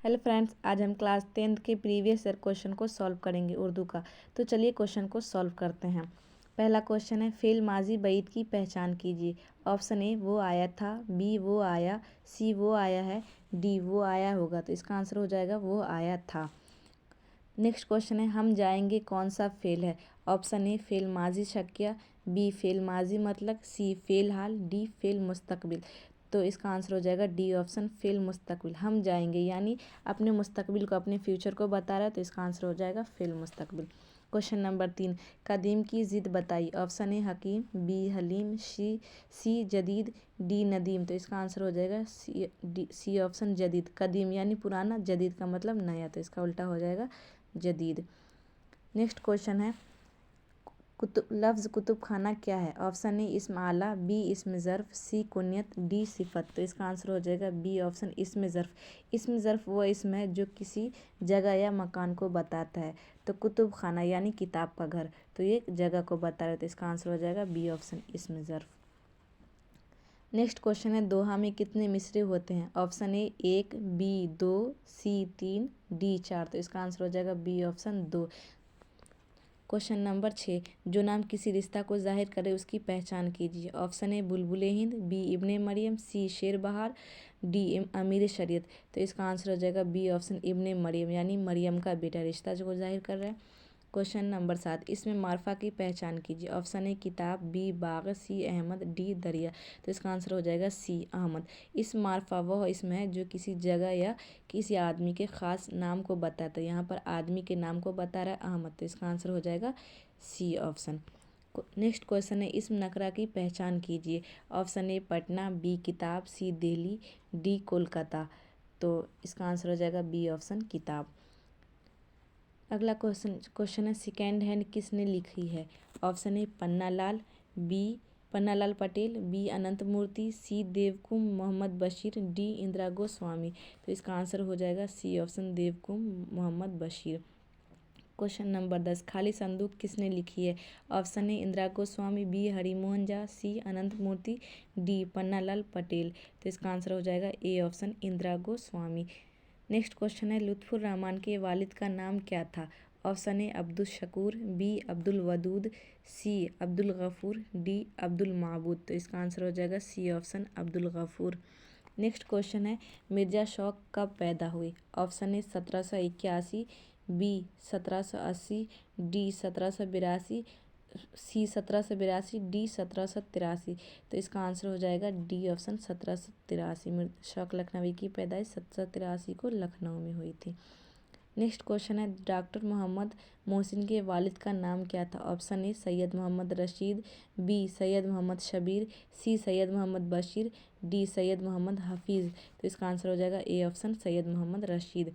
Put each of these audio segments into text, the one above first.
Hello friends, आज हम class 10th के प्रीवियस ईयर क्वेश्चन को सॉल्व करेंगे उर्दू का। तो चलिए क्वेश्चन को सॉल्व करते हैं। पहला क्वेश्चन है, फेल माजी बईद की पहचान कीजिए। ऑप्शन ए वो आया था, बी वो आया, सी वो आया है, डी वो आया होगा। तो इसका आंसर हो जाएगा वो आया था। नेक्स्ट क्वेश्चन है, हम जाएंगे कौन सा फेल है। ऑप्शन ए फेल माजी शक्या, बी फेल माजी मतलब, सी फेल हाल, डी फेल मुस्तकबिल। तो इसका आंसर हो जाएगा डी ऑप्शन, फेल मुस्तकबिल। हम जाएंगे यानी अपने मुस्तकबिल को, अपने फ्यूचर को बता रहा है, तो इसका आंसर हो जाएगा फेल मुस्तकबिल। क्वेश्चन नंबर 3, कदीम की ज़िद बताई। ऑप्शन ए हकीम, बी हलीम, सी जदीद, डी नदीम। तो इसका आंसर हो जाएगा सी ऑप्शन जदीद। कदीम यानी पुराना, जदीद का मतलब नया, तो इसका उल्टा हो जाएगा जदीद। नेक्स्ट क्वेश्चन है, लफ्ज़ कुतुब खाना क्या है। ऑप्शन ए इस्म आला, बी इस्म ज़र्फ़, सी कुनियत, डी सिफत। तो इसका आंसर हो जाएगा बी ऑप्शन इस्म ज़र्फ़। इस्म ज़र्फ़ वो इस्म है जो किसी जगह या मकान को बताता है। तो कुतुब खाना यानी किताब का घर, तो ये जगह को बता रहे हैं। तो इसका आंसर हो जाएगा बी ऑप्शन इस्म ज़र्फ़। नेक्स्ट क्वेश्चन है, दोहा में कितने मिसरे होते हैं। Option A 1, B 2, C 3, D 4। तो इसका आंसर हो जाएगा बी ऑप्शन 2। क्वेश्चन नंबर 6, जो नाम किसी रिश्ता को जाहिर करे उसकी पहचान कीजिए। Option A Bulbul Hind, B इब्ने मरियम, सी शेर बहार, डी अमीर शरीयत। तो इसका आंसर हो जाएगा बी ऑप्शन इब्ने मरियम यानी मरियम का बेटा रिश्ता जो जाहिर कर रहा है। क्वेश्चन नंबर 7, इसमें मार्फा की पहचान कीजिए। ऑप्शन ए किताब, बी बाग, सी अहमद, डी दरिया। तो इसका आंसर हो जाएगा सी अहमद। इस मार्फा वह इसमें है जो किसी जगह या किसी आदमी के ख़ास नाम को बताता है। यहाँ पर आदमी के नाम को बता रहा है अहमद, तो इसका आंसर हो जाएगा सी ऑप्शन। नेक्स्ट क्वेश्चन है, इस नकरा की पहचान कीजिए। ऑप्शन ए पटना, बी किताब, सी दिल्ली, डी कोलकाता। तो इसका आंसर हो जाएगा बी ऑप्शन किताब। अगला क्वेश्चन है, सेकेंड हैंड किसने लिखी है। Option A Pannalal, B Pannalal Patel, B Anant Murthy, C देवकुम मोहम्मद बशीर, डी इंदिरा गोस्वामी। तो इसका आंसर हो जाएगा सी ऑप्शन देवकुम मोहम्मद बशीर। क्वेश्चन नंबर 10, खाली संदूक किसने लिखी है। Option A Indira Goswami, B Harimohan Jha, C Anant Murthy, D Pannalal Patel. तो इसका आंसर हो जाएगा A option Indira Goswami. Next question है, लुत्फुर रहमान के वालिद का नाम क्या था। Option A Abdul Shakoor, B Abdul Wadood, C Abdul Ghafoor, D Abdul Mabood. तो इसका आंसर हो जाएगा C option Abdul Ghafoor. Next question है, मिर्ज़ा शौक कब पैदा हुए। Option A 1781, B 1780, D 1782, C 1782, D 1783। तो इसका आंसर हो जाएगा डी ऑप्शन 1783। शौक लखनवी की पैदाइश 1783 को लखनऊ में हुई थी। नेक्स्ट क्वेश्चन है, डॉक्टर मोहम्मद मोहसिन के वालिद का नाम क्या था। Option A Syed Mohammad Rashid, B Syed Mohammad Shabbir, C Syed Mohammad Bashir, D Syed Mohammad Hafeez. तो इसका आंसर हो जाएगा A option Syed Mohammad Rashid.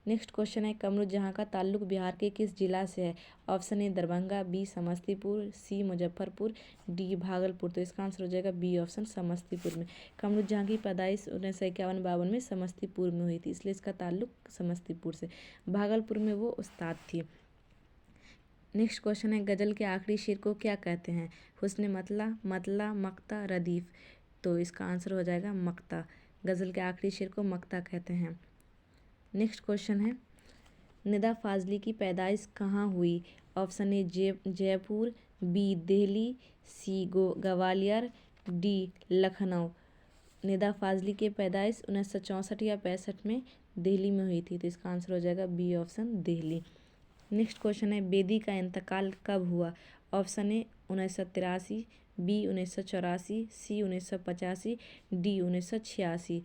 Next question है, कमरुद्दीन का ताल्लुक बिहार के किस जिला से है। Option A Darbhanga, B Samastipur, C Muzaffarpur, D Bhagalpur. तो इसका आंसर हो जाएगा बी ऑप्शन समस्तीपुर में। कमरुद्दीन की पैदाइश 1951-52 में समस्तीपुर में हुई थी, इसलिए इसका ताल्लुक समस्तीपुर से। भागलपुर में वो उस्ताद थी। नेक्स्ट क्वेश्चन है, गज़ल के आखिरी शेर को क्या कहते हैं। हुस्न मतला, मतला, मक्ता, रदीफ। तो इसका आंसर हो जाएगा मक्ता। गज़ल के आखिरी शेर को मक्ता कहते हैं। नेक्स्ट क्वेश्चन है, निदा फाजली की पैदाइश कहाँ हुई। Option A Jaipur, B Delhi, C Gwalior, D Lucknow. Nida Fazli की पैदाइश 1964 या 65 में दिल्ली में हुई थी, तो इसका आंसर हो जाएगा B option Delhi. Next question है, बेदी का इंतकाल कब हुआ। Option A 1983, B 1984, C 1985, D 1986।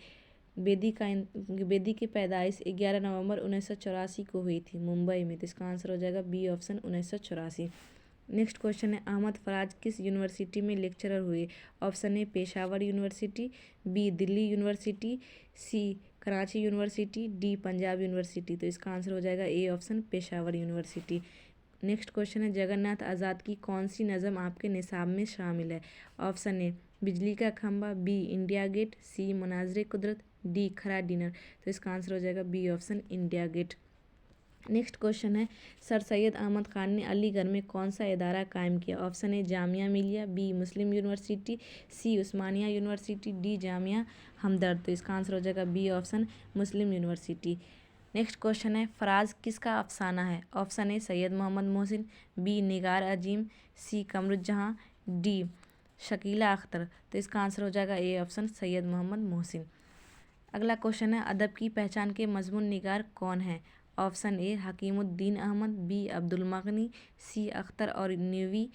Bedi की पैदाइश 11 नवंबर 1984 को हुई थी मुंबई में, तो इसका आंसर हो जाएगा बी ऑप्शन 1984। नेक्स्ट क्वेश्चन है, अहमद फराज किस यूनिवर्सिटी में लेक्चरर हुए। Option A Peshawar University, B Delhi University, C Karachi University, D Punjab University. तो इसका आंसर हो जाएगा A option Peshawar University. Next question है, जगन्नाथ आज़ाद की कौन सी नज़म आपके निसाब में शामिल है। ऑप्शन ए बिजली का खंभा, बी इंडिया गेट, सी मनाज़िर कुदरत, डी खरा डिनर। तो इसका आंसर हो जाएगा B option India Gate. Next question है, सर सैयद अहमद खान ने अलीगढ़ में कौन सा इदारा कायम किया? Option A Jamia Millia, B Muslim university, C Osmania university, D Jamia Hamdard. तो इसका आंसर हो जाएगा B option Muslim university. Next question है, फराज किसका अफसाना है? Option A Syed Mohammad Mohsin, B Nigar Azeem, C Qamruzzahan, D Shakeela Akhtar. तो इसका आंसर हो जाएगा ए ऑप्शन सैयद मोहम्मद मोहसिन। अगला क्वेश्चन है, अदब की पहचान के मजमून निगार कौन है? Option A Hakimuddin Ahmad, B Abdul मगनी, सी अख्तर और न्यूवी,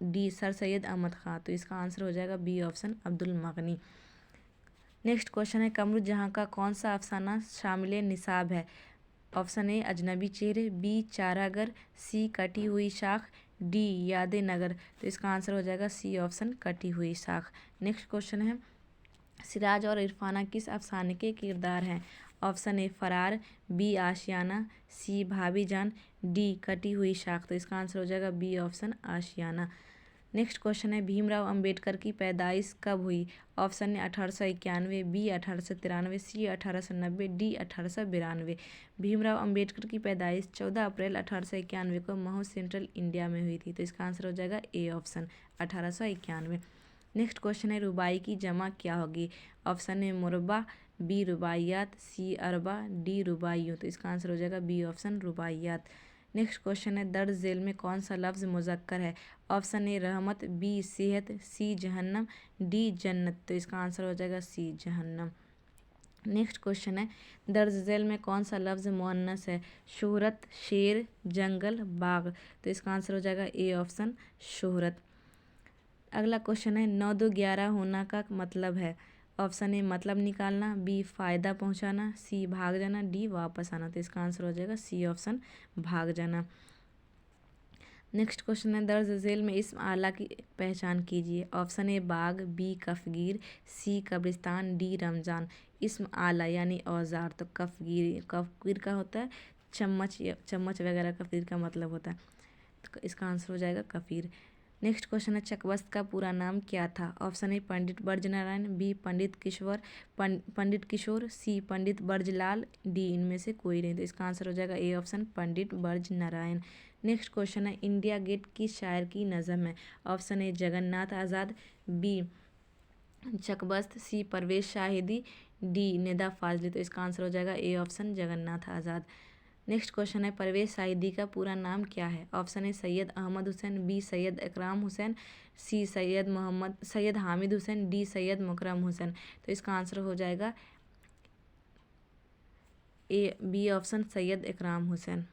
डी सर सैयद अहमद खां। तो इसका आंसर हो जाएगा बी ऑप्शन अब्दुल मगनी। नेक्स्ट क्वेश्चन है, कमरुज्जहाँ का कौन सा अफसाना शामिल निसाब है? ऑप्शन ए अजनबी चेहरे, बी चारागर, सी कटी हुई शाख, डी याद नगर। तो इसका आंसर हो जाएगा सी ऑप्शन कटी हुई शाख। नेक्स्ट क्वेश्चन है, सिराज और इरफाना किस अफसाने के किरदार हैं? ऑप्शन ए फरार, बी आशियाना, सी भाभी जान, डी कटी हुई शाख। तो इसका आंसर हो जाएगा बी ऑप्शन आशियाना। नेक्स्ट क्वेश्चन है, भीमराव अंबेडकर की पैदाइश कब हुई? Option A 1891, B 1893, C 1890, D 1892। Bhimrao Ambedkar की पैदाइश 14 अप्रैल 1891 को महू सेंट्रल इंडिया में हुई थी। तो इसका आंसर हो जाएगा ए ऑप्शन 1891। नेक्स्ट क्वेश्चन है, रुबाई की जमा क्या होगी? ऑप्शन ए मुरबा, बी रुबाइयात, सी अरबा, डी रुबाइयों। तो इसका आंसर हो जाएगा बी ऑप्शन रुबाइयात। नेक्स्ट क्वेश्चन है, दर्ज झेल में कौन सा लफ्ज़ मुज़क्कर है? ऑप्शन ए रहमत, बी सेहत, सी जहन्नम, डी जन्नत। तो इसका आंसर हो जाएगा सी जहन्नम। नेक्स्ट क्वेश्चन है, दर्ज झेल में कौन सा लफ्ज़ मुअन्नस है? शोहरत, शेर, जंगल, बाग। तो इसका आंसर हो जाएगा ए ऑप्शन शोहरत। अगला क्वेश्चन है, 9 2 11 होना का मतलब है? ऑप्शन ए मतलब निकालना, बी फ़ायदा पहुंचाना, सी भाग जाना, डी वापस आना। तो इसका आंसर हो जाएगा सी ऑप्शन भाग जाना। नेक्स्ट क्वेश्चन है, दर्ज झेल में इस्म आला की पहचान कीजिए। ऑप्शन ए बाग, बी कफगीर, सी कब्रिस्तान, डी रमज़ान। इस्म आला यानी औजार, तो कफगीर का होता है चम्मच वगैरह, कफगीर का मतलब होता है। तो इसका आंसर हो जाएगा कफीर। नेक्स्ट क्वेश्चन है, चकबस्त का पूरा नाम क्या था? Option A Pandit Brajnarayan, B Pandit Kishore, C Pandit Brajlal, D इनमें से कोई नहीं। तो इसका आंसर हो जाएगा A option Pandit Brajnarayan. Next question है, इंडिया गेट किस शायर की नज़म है? Option A Jagannath Azad, B Chakbast, C Parvez Shahidi, D Nida Fazli. तो इसका आंसर हो जाएगा A option Jagannath Azad. Next question है, परवेज शाहिदी का पूरा नाम क्या है? Option A Syed Ahmad Hussain, B Syed Ikram Hussain, C Syed Hamid Hussain, D Syed मुकरम हुसैन। तो इसका आंसर हो जाएगा A B option Syed Ikram Hussain.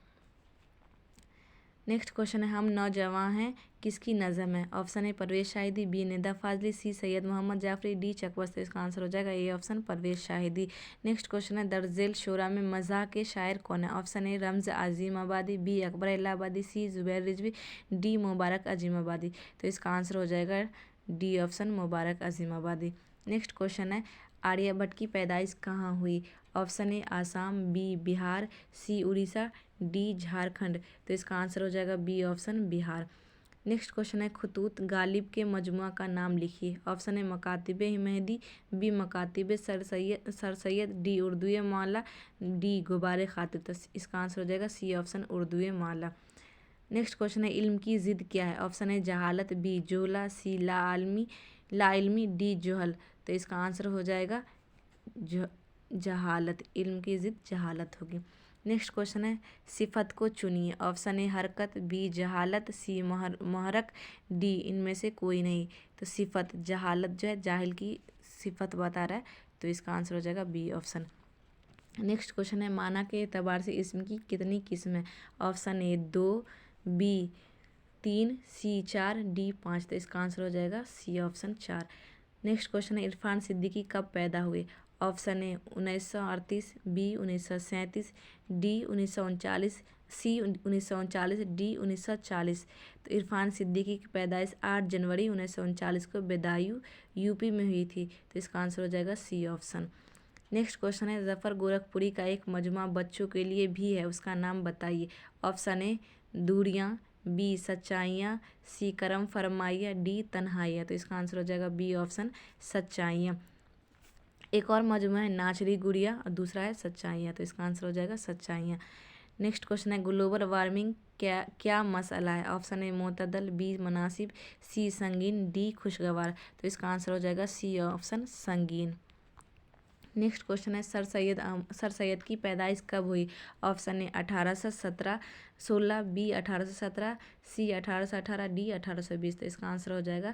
Next question है, हम नौजवान हैं किसकी नज़म है? Option A Parvez Shahidi, B Nida Fazli, C Syed Mohammad Jafri, D Chakbast. तो इसका आंसर हो जाएगा A option Parvez Shahidi. Next question है, दर्ज झेल शोरा में मज़ाह के शायर कौन है? Option A Ramz Azimabadi, B Akbar Allahabadi, C Zubair Rizvi, D Mubarak Azimabadi. तो इसका आंसर हो जाएगा D option Mubarak Azimabadi. Next question है, आर्यभट्ट की पैदाइश कहाँ हुई? Option A Assam, B Bihar, C Orissa, D Jharkhand. तो इसका आंसर हो जाएगा B option Bihar. Next question है, खतूत गालिब के मजमुआ का नाम लिखिए। Option A Makatib Mehdi, B Makatib sir Syed, D Urdu Mala, D गुबार खातिर। तो इसका आंसर हो जाएगा सी ऑप्शन उर्दू माला। नेक्स्ट क्वेश्चन है, इल्म की ज़िद क्या है? ऑप्शन ए जहालत, बी जोला, सी ला इल्मी, डी जोहल। तो इसका आंसर हो जाएगा जहालत। इल्म की ज़िद जहालत होगी। नेक्स्ट क्वेश्चन है, सिफत को चुनिए। ऑप्शन ए हरकत, बी जहालत, सी महरक, डी इनमें से कोई नहीं। तो सिफत, जहालत जो है जाहिल की सिफत बता रहा है। तो इसका आंसर हो जाएगा बी ऑप्शन। नेक्स्ट क्वेश्चन है, माना के एतबार से इसम की कितनी किस्म है? Option A 2, B 3, C 4, D 5। तो इसका आंसर हो जाएगा सी ऑप्शन 4। नेक्स्ट क्वेश्चन है, इरफान सिद्दीकी कब पैदा हुए? Option A 1938, B 1937, D 1939, C 1939, D 1940। तो इरफान सिद्दीकी की पैदाइश 8 जनवरी 1939 को बेदायूं यूपी में हुई थी। तो इसका आंसर हो जाएगा सी ऑप्शन। नेक्स्ट क्वेश्चन है, ज़फ़र गोरखपुरी का एक मजमा बच्चों के लिए भी है, उसका नाम बताइए। ऑप्शन ए दूरियाँ, बी सच्चाइयाँ, सी करम फरमाइयाँ, डी तन्हाइयाँ। तो इसका आंसर हो जाएगा बी ऑप्शन सच्चाइयाँ। एक और मजमा है नाचरी गुड़िया और दूसरा है सच्चाइयाँ। तो इसका आंसर हो जाएगा सच्चाइयाँ। नेक्स्ट क्वेश्चन है ग्लोबल वार्मिंग क्या क्या मसला है। ऑप्शन ए मोतदल, बी मुनासिब, सी संगीन, डी खुशगवार। तो इसका आंसर हो जाएगा सी ऑप्शन संगीन। नेक्स्ट क्वेश्चन है सर सैयद की पैदाइश कब हुई। Option A 1816, B 1817, C 1818, D 1820। तो इसका आंसर हो जाएगा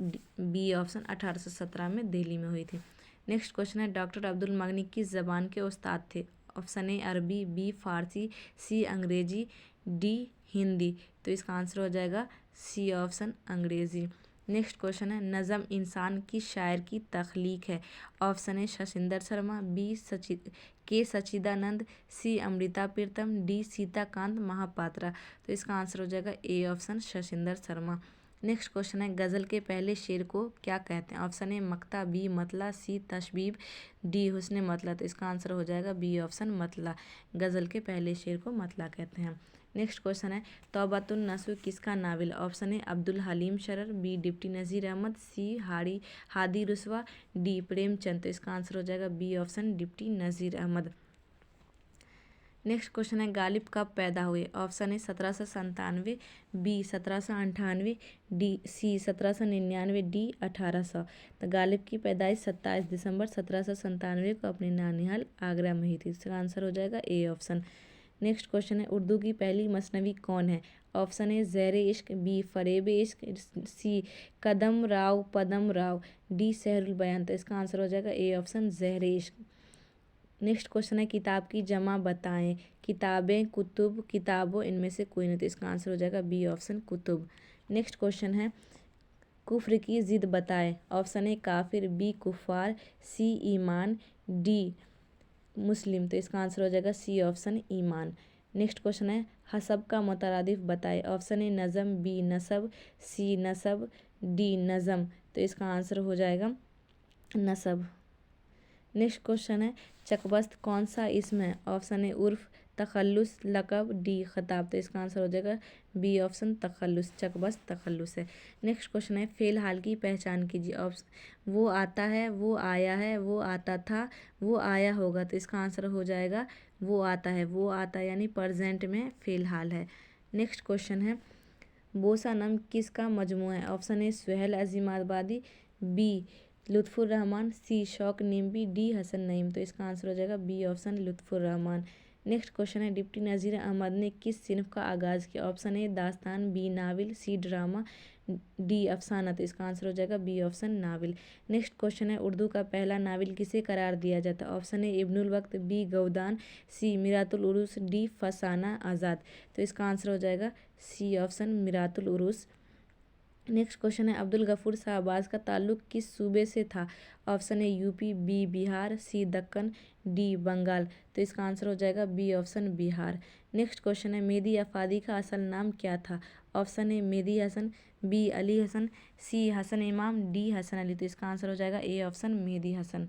बी ऑप्शन 1817 में दिल्ली में हुई थी। नेक्स्ट क्वेश्चन है डॉक्टर अब्दुल मगनी किस ज़बान के उस्ताद थे। ऑप्शन ए अरबी, बी फारसी, सी अंग्रेजी, डी हिंदी। तो इसका आंसर हो जाएगा C option Angrezi. Next question है नज़म इंसान की शायर की तख्लीक है। Option A Shashinder Sharma, B Sachchidanand, C Amrita Pritam, D Sitakant Mahapatra. तो इसका आंसर हो जाएगा A option Shashinder Sharma. Next question है गज़ल के पहले शेर को क्या कहते हैं। ऑप्शन ए मक्ता, बी मतला, सी तशबीब, डी हुस्न मतला। तो इसका आंसर हो जाएगा बी ऑप्शन मतला। गज़ल के पहले शेर को मतला कहते हैं। नेक्स्ट क्वेश्चन है तौबातुन नसूह किसका novel. Option A Abdul Halim Sharar, B deputy Nazir Ahmad, C Hadi Ruswa, D Premchand. तो इसका आंसर हो जाएगा B option deputy Nazir Ahmad. Next question है गालिब कब पैदा हुए। Option A 1797, B 1798, C 1799, D 1800। तो गालिब की पैदाइश 27 दिसंबर 1797 को अपने नानिहाल आगरा में हुई थी। इसका आंसर हो जाएगा ए ऑप्शन। नेक्स्ट क्वेश्चन है उर्दू की पहली मसनवी कौन है। ऑप्शन ए ज़ेर इश्क, बी फरेब इश्क, सी कदम राव, डी सहरुल बयान। तो इसका आंसर हो जाएगा ए ऑप्शन ज़ेर इश्क। नेक्स्ट क्वेश्चन है किताब की जमा बताएं। किताबें, कुतुब, किताबों, इनमें से कोई नहीं। तो इसका आंसर हो जाएगा बी ऑप्शन कुतुब। नेक्स्ट क्वेश्चन है कुफ्र की ज़िद बताएं। ऑप्शन ए काफिर, बी कुफ़ार, सी ईमान, डी मुस्लिम। तो इसका आंसर हो जाएगा सी ऑप्शन ईमान। नेक्स्ट क्वेश्चन है हसब का मुतरादिफ बताएं। ऑप्शन ए नज़म, बी नसब, सी नसब, डी नज़म। तो इसका आंसर हो जाएगा नसब। नेक्स्ट क्वेश्चन है चकबस्त कौन सा इसम है। ऑप्शन ए उर्फ, तखल्लुस, लक़ब, डी खिताब। तो इसका आंसर हो जाएगा बी ऑप्शन तखल्लुस। चकबस्त तखल्लुस है। नेक्स्ट क्वेश्चन है फ़ेल हाल की पहचान कीजिए। ऑप्शन वो आता है, वो आया है, वो आता था, वो आया होगा। तो इसका आंसर हो जाएगा वो आता है। वो आता यानी प्रेजेंट में फ़ेल हाल है। नेक्स्ट क्वेश्चन है बोसा नम किसका मजमूआ है। Option A Suhail Azimabadi, B Lutfur Rahman, C Shauq Nimvi, D Hasan Naeem. तो इसका आंसर हो जाएगा B option Lutfur Rahman. Next question है डिप्टी नज़ीर अहमद ने किस सिन्फ का आगाज़ किया। ऑप्शन ए दास्तान, B novel, C drama, D अफसाना। तो इसका आंसर हो जाएगा B option novel. Next question है उर्दू का पहला नावल किसे करार दिया जाता है। ऑप्शन ए इब्नुल वक्त, बी गौदान, सी मिरातुल उरूस, डी फसाना आज़ाद। तो इसका आंसर हो जाएगा सी ऑप्शन मिरातुल उरूस। नेक्स्ट क्वेश्चन है अब्दुल गफूर शाहबाज का ताल्लुक़ किस सूबे से था। Option A UP, B Bihar, C Deccan, D Bengal. तो इसका आंसर हो जाएगा B option Bihar. Next question है मेहदी अफादी का असल नाम क्या था। Option A Mehdi Hasan, B Ali Hasan, C Hasan Imam, D Hasan Ali. तो इसका आंसर हो जाएगा ए ऑप्शन मेहदी हसन।